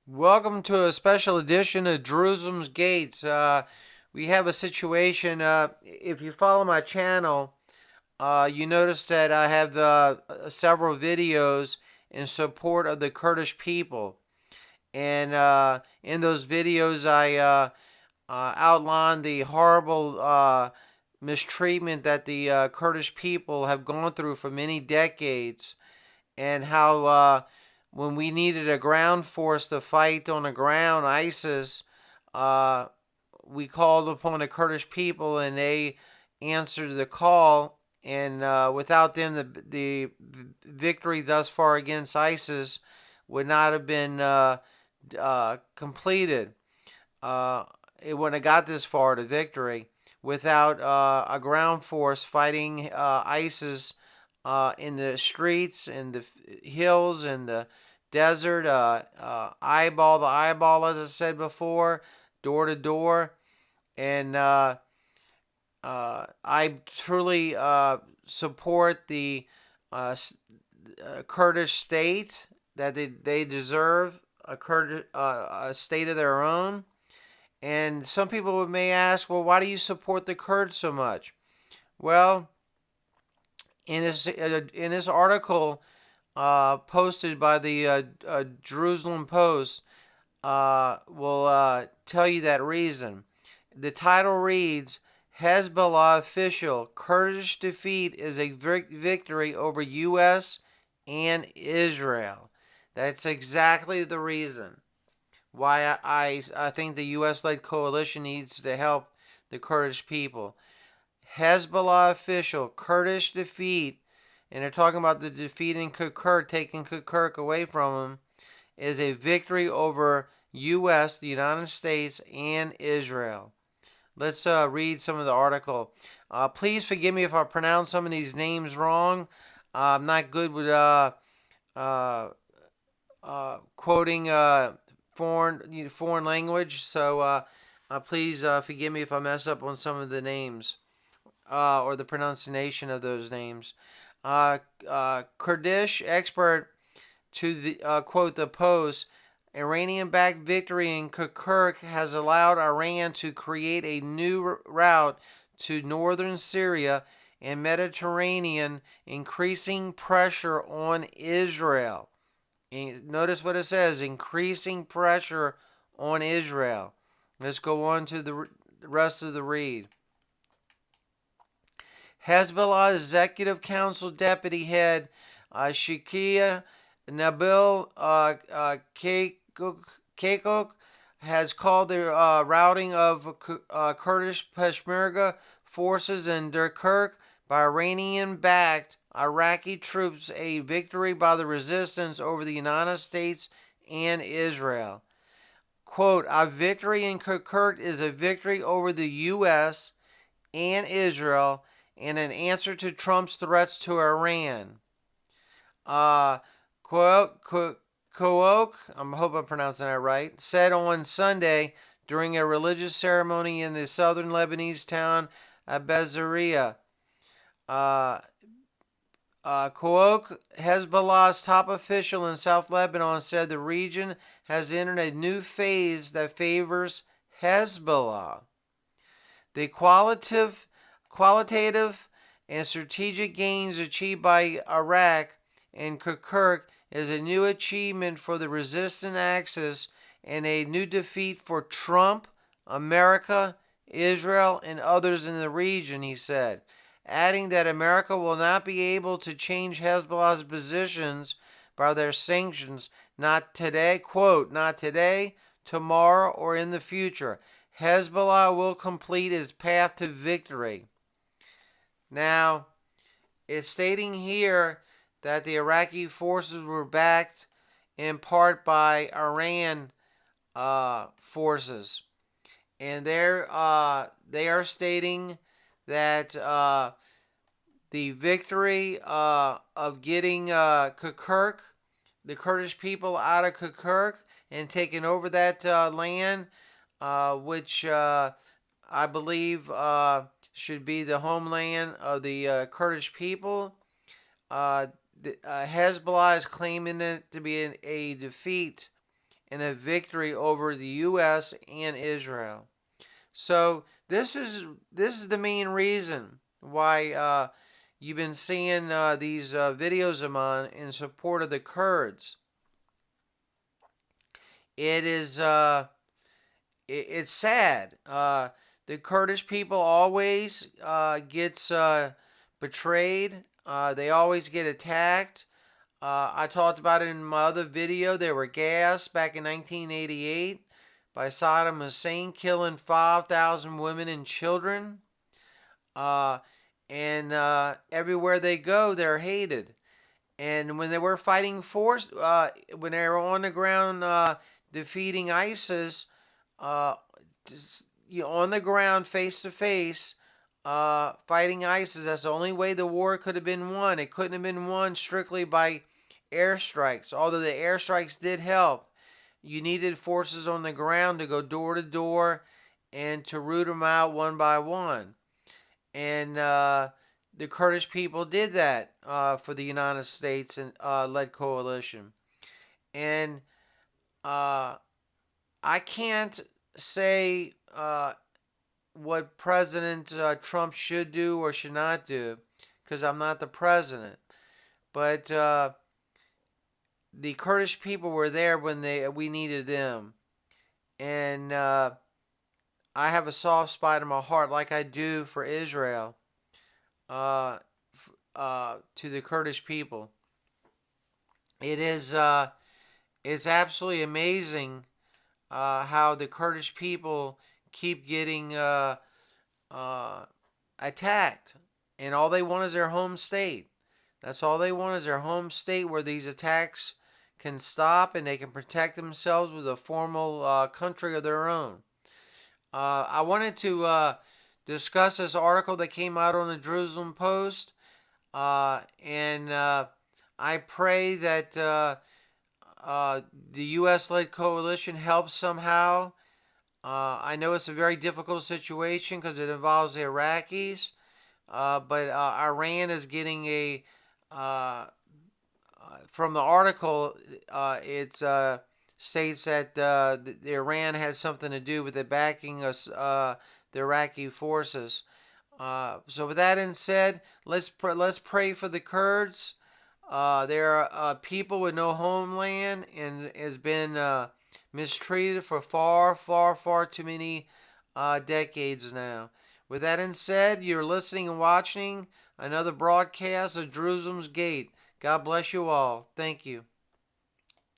Welcome to a special edition of Jerusalem's Gates. We have a situation. If you follow my channel, you notice that I have several videos in support of the Kurdish people. And in those videos, I outline the horrible mistreatment that the Kurdish people have gone through for many decades, and how when we needed a ground force to fight on the ground, ISIS, uh, we called upon the Kurdish people and they answered the call. And without them, the victory thus far against ISIS would not have been completed. Uh, it wouldn't have got this far to victory without a ground force fighting ISIS in the streets, in the hills, in the desert, eyeball to eyeball, as I said before, door to door. And I truly support the Kurdish state, that they deserve a state of their own. And some people may ask, well, why do you support the Kurds so much? Well, in this article posted by the Jerusalem Post, will tell you that reason. The title reads, Hezbollah official, Kurdish defeat is a victory over U.S. and Israel. That's exactly the reason why I think the U.S.-led coalition needs to help the Kurdish people. Hezbollah official, Kurdish defeat, and they're talking about the defeat in Kirkuk, taking Kirkuk away from them, is a victory over U.S., the United States, and Israel. Let's read some of the article. Please forgive me if I pronounce some of these names wrong. I'm not good with uh, quoting foreign language, so please forgive me if I mess up on some of the names or the pronunciation of those names. Kurdish expert to the quote the Post. Iranian-backed victory in Kirkuk has allowed Iran to create a new route to northern Syria and Mediterranean, increasing pressure on Israel. Notice what it says, increasing pressure on Israel. Let's go on to the rest of the read. Hezbollah Executive Council Deputy Head Sheikha Nabil Keikok has called the routing of Kurdish Peshmerga forces in Kirkuk by Iranian-backed Iraqi troops a victory by the resistance over the United States and Israel. Quote, a victory in Kirkuk is a victory over the U.S. and Israel and an answer to Trump's threats to Iran. Kook, I hope I'm pronouncing that right, said on Sunday during a religious ceremony in the southern Lebanese town of Bezaria. Kook, Hezbollah's top official in South Lebanon, said the region has entered a new phase that favors Hezbollah. The qualitative and strategic gains achieved by Iraq and Kirkuk is a new achievement for the resistant axis and a new defeat for Trump, America, Israel, and others in the region, he said, adding that America will not be able to change Hezbollah's positions by their sanctions, not today, quote, not today, tomorrow, or in the future. Hezbollah will complete its path to victory. Now, it's stating here that the Iraqi forces were backed in part by Iran forces. And they are stating that the victory of getting Kirkuk, the Kurdish people out of Kirkuk, and taking over that land, which I believe should be the homeland of the Kurdish people. Hezbollah is claiming it to be a defeat and a victory over the U.S. and Israel. So this is the main reason why you've been seeing these videos of mine in support of the Kurds. It is it's sad. The Kurdish people always gets betrayed. They always get attacked. I talked about it in my other video. They were gassed back in 1988 by Saddam Hussein, killing 5,000 women and children. And everywhere they go, they're hated. And when they were fighting when they were on the ground defeating ISIS, on the ground, face to face, fighting ISIS, that's the only way the war could have been won. It couldn't have been won strictly by airstrikes, although the airstrikes did help. You needed forces on the ground to go door to door and to root them out one by one. And the Kurdish people did that for the United States and led coalition. And I can't say what President Trump should do or should not do because I'm not the president. But the Kurdish people were there when we needed them. And I have a soft spot in my heart like I do for Israel, to the Kurdish people. It's absolutely amazing how the Kurdish people keep getting attacked, and all they want is their home state. That's all they want is their home state where these attacks can stop and they can protect themselves with a formal country of their own. I wanted to discuss this article that came out on the Jerusalem Post, and I pray that the U.S.-led coalition helps somehow. I know it's a very difficult situation because it involves the Iraqis, but Iran is getting from the article, it states that the Iran had something to do with the backing of the Iraqi forces. So with that being said, let's pray for the Kurds. They're people with no homeland and has been mistreated for far, far, far too many decades now. With that being said, you're listening and watching another broadcast of Jerusalem's Gate. God bless you all. Thank you.